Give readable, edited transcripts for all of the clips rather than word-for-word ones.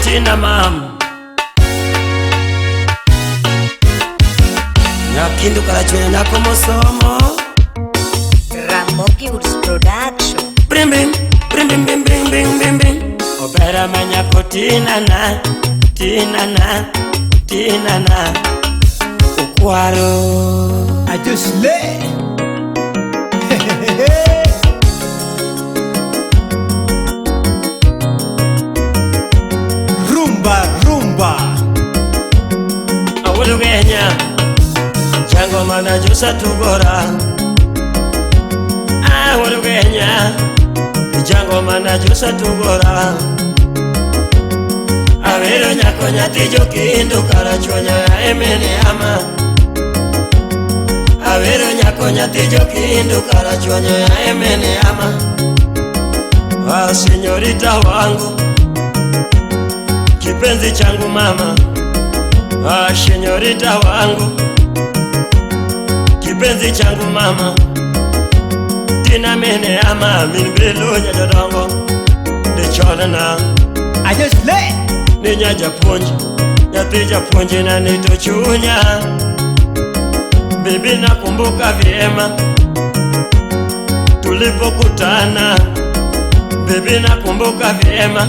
Tina mam Nakindu karachwe na komosomo Ramogi Woods Production. Brim bim, brim bim bim bim bim bim bim. Opera manyako Tina na, Tina na, Tina na. Ukwaro I just lay. Rumba, rumba. Awulu Kenya Jango mana jusa tugora Awulu Kenya Jango mana jusa tugora Awelo nyako nyati jokindu karachuonyo ya emene ama Awelo nyako nyati jokindu karachuonyo ya emene ama Senyorita wangu Kipenzi changu mama Senyorita wangu Kipenzi changu mama Tina mene ama minbelo nyajodongo De chodana I just lay. Ninya japonji Nyati japonji na nito chunya Bibi nakumbuka vyema Tulipokutana Bibi nakumbuka vyema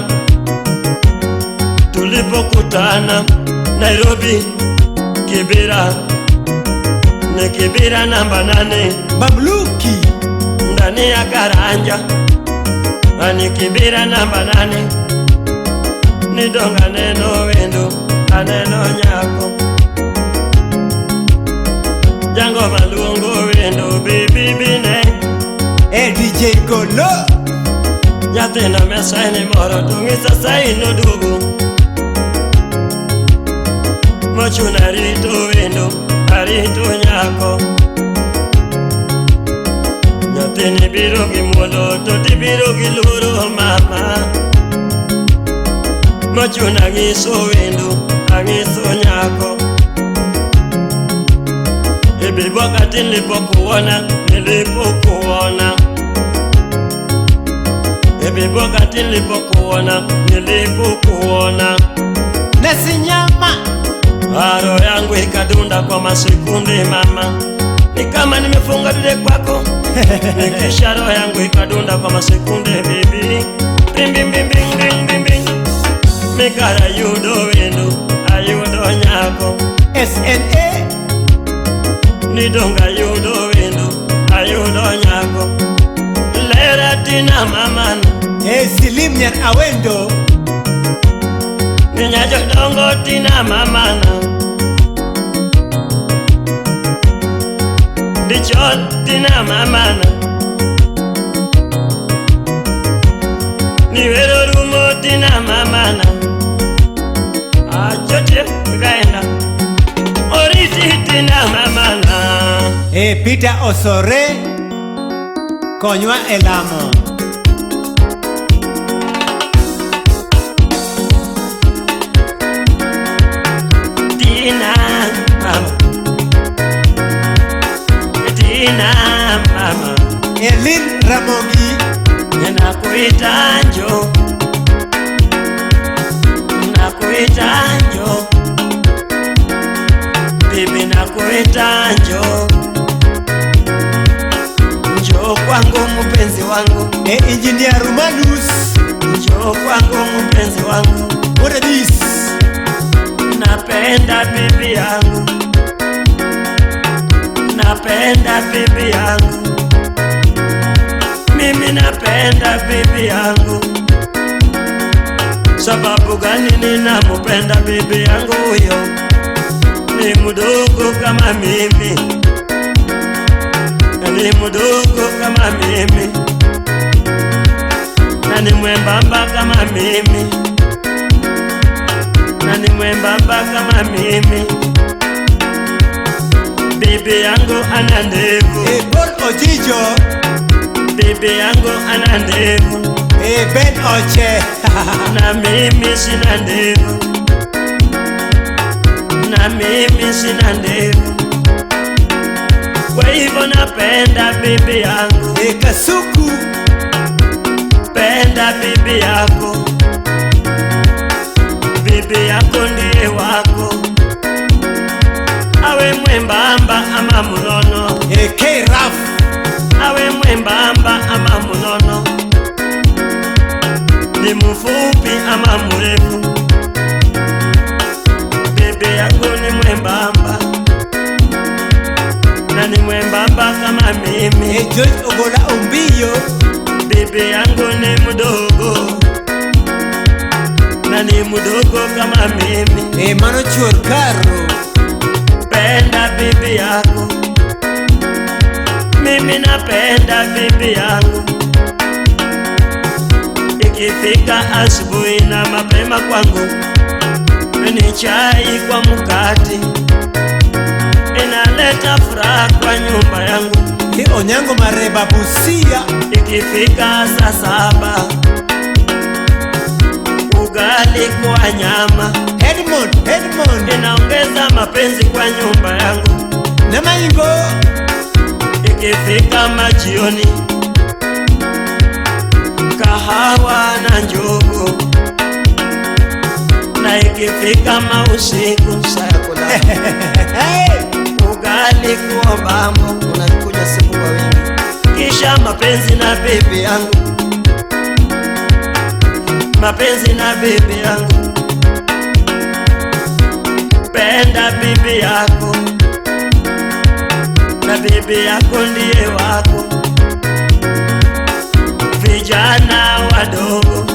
Tulipokutana Nairobi Kibera ni Kibera namba 8 Mamluki. ndani ya Karanja ani Kibera namba 8 ni donga neno wendo aneno nyako Jango malungo wendo bibi bine DJ Golo. Yatena mesaini moro tungisa saino dugu Mochuna rito wendo arito nyako Nyatene biro gimuolo toti biro giluro mama Mochuna ngiso wendo angiso nyako Ebi wakati nilipokuona Ebi wakati nilipokuona Nasinyama. Haro yangu ikadunda kwa masekunde mama Ni kama nimefunga dude kwako Nikisha roho yangu ikadunda kwa masekunde baby Bim bim bim bim bim bim bim Mikara yudo wendo ayudo nyako SNA. Nidonga yudo wendo ayudo nyako Lera Tina mamana Silim nyan awendo. Ninya jodongo Tina mamana Dichol Tina mamana Niwero rumo Tina mamana Achoche kaenda Oriti Tina mamana Peter Osore. Konywa elamo. Tina mama Tina mama Elin Ramogi. Nakuitanjo Bibi nakuitanjo Njoo kwangu mpenzi wangu Engineer Romanus. Njoo kwangu mpenzi wangu What are these? Napenda bibi yangu Napenda bibi yangu Mimi napenda bibi yangu Sababu gani ninamupenda bibi yangu huyo Ni mdogo kama mimi Ni mdogo kama mimi Na ni mwembamba kama mimi Na ni mwembamba kama mimi Bibi yangu ana ndevu Paul Ojijo. Bibi yangu ana ndevu Ben Oche. Na mimi sina ndevu Na mimi sina ndevu Kwa hivyo napenda bibi yangu Kasuku. Penda bibi yako Opiyo. Bibi yangu ni mdogo na ni mdogo kama mimi. Mano chuor karo. Penda bibi yako, mimi napenda bibi yangu. Ikifika asubuhi na mapema kwangu, ni chai kwa mkate, inaleta furaha kwa nyumba yangu. Onyango Mareba Busia. Ikifika saa 7, ugali kwa nyama, Edmond. inaongeza mapenzi kwa nyumba yangu. Na maingo. Ikifika majioni, kahawa na njugu, na ikifika mausiku saa kulala, ugali kwa bambo, unakuja siku kwa wingi. Kisha mapenzi na bibi yangu, mapenzi na bibi yangu. Penda bibi yako, na bibi yako ndiye wako. Vijana wadogo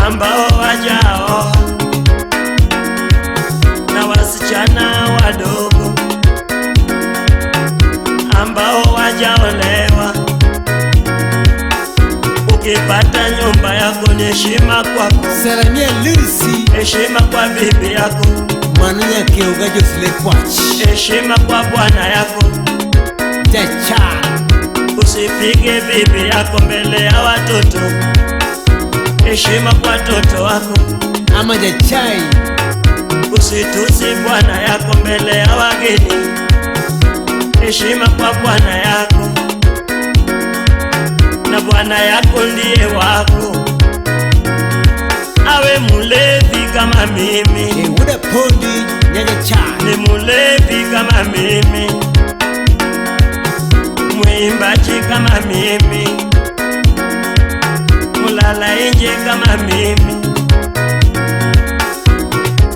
ambao wajaoa na wasichana wadogo ambao wajaolewa, ukipata nyumba yako ni heshima kwako. Salamia Lucy. Heshima kwa bibi yako, Mananya Keuga Josle Kwach. heshima kwa bwana yako. Jachan. Usipige bibi yako mbele ya watoto, heshima kwa watoto wako. Ama Jachai. Usitusi bwana yako mbele ya wageni, heshima kwa bwana yako, na bwana yako ndiye wako. Awe mulevi kama mimi, Uda Pondi. Nyanya Chan. ni mulevi kama mimi, mwimbaji kama mimi, mulala nje kama mimi.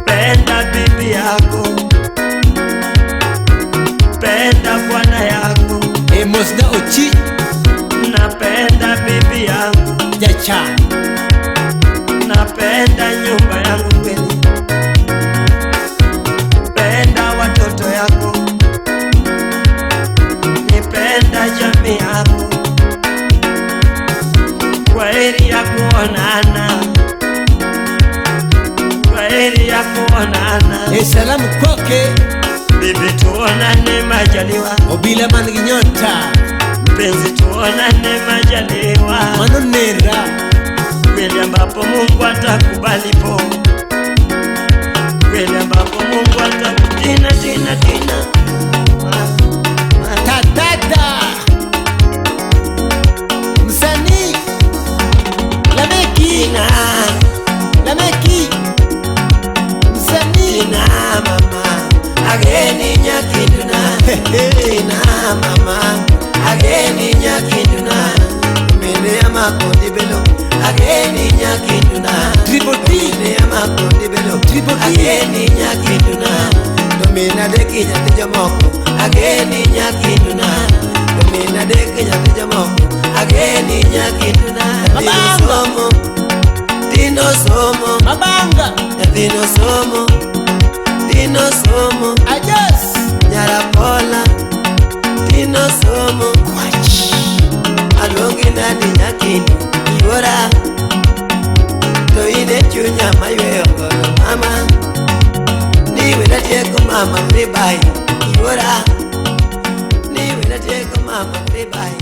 Penda bibi yako, penda bwana yako. Mosna Ochi. Napenda bibi yangu, Jachan. napenda nyumba yangu kweli. Penda watoto yako, nipenda jamii yako. Kwaheri ya kuonana, kwaheri ya kuonana. Salamu kwake. Bibi tuonane majaliwa, Obila Manginyota. mpenzi tuonane majaliwa. Manonera. Kweli ambapo Mungu atakubalipo, kweli ambapo Mungu atakutina tina. Tatata. Msanii. Lameki. Lameki. Msanii. Tina mama, ageni nyakinduna. Tina mama, ageni nyakinduna. Mene ya makondi belo, ageni nyakinduna. Triple D. Mene ya makondi belo, Triple D. ageni nyakinduna. Domina de kinya teja moko, ageni nyakinduna. Domina de kinya teja moko, ageni nyakinduna. Mabanga. Dino somo, Mabanga. dino somo, dino somo. Ajos. Nyarapola, dino somo. Alongi nadi nyakindu, iwora. Toine chunya maywe ongolo mama. Niwe nateko mama ribai, iwora. Niwe nateko mama ribai.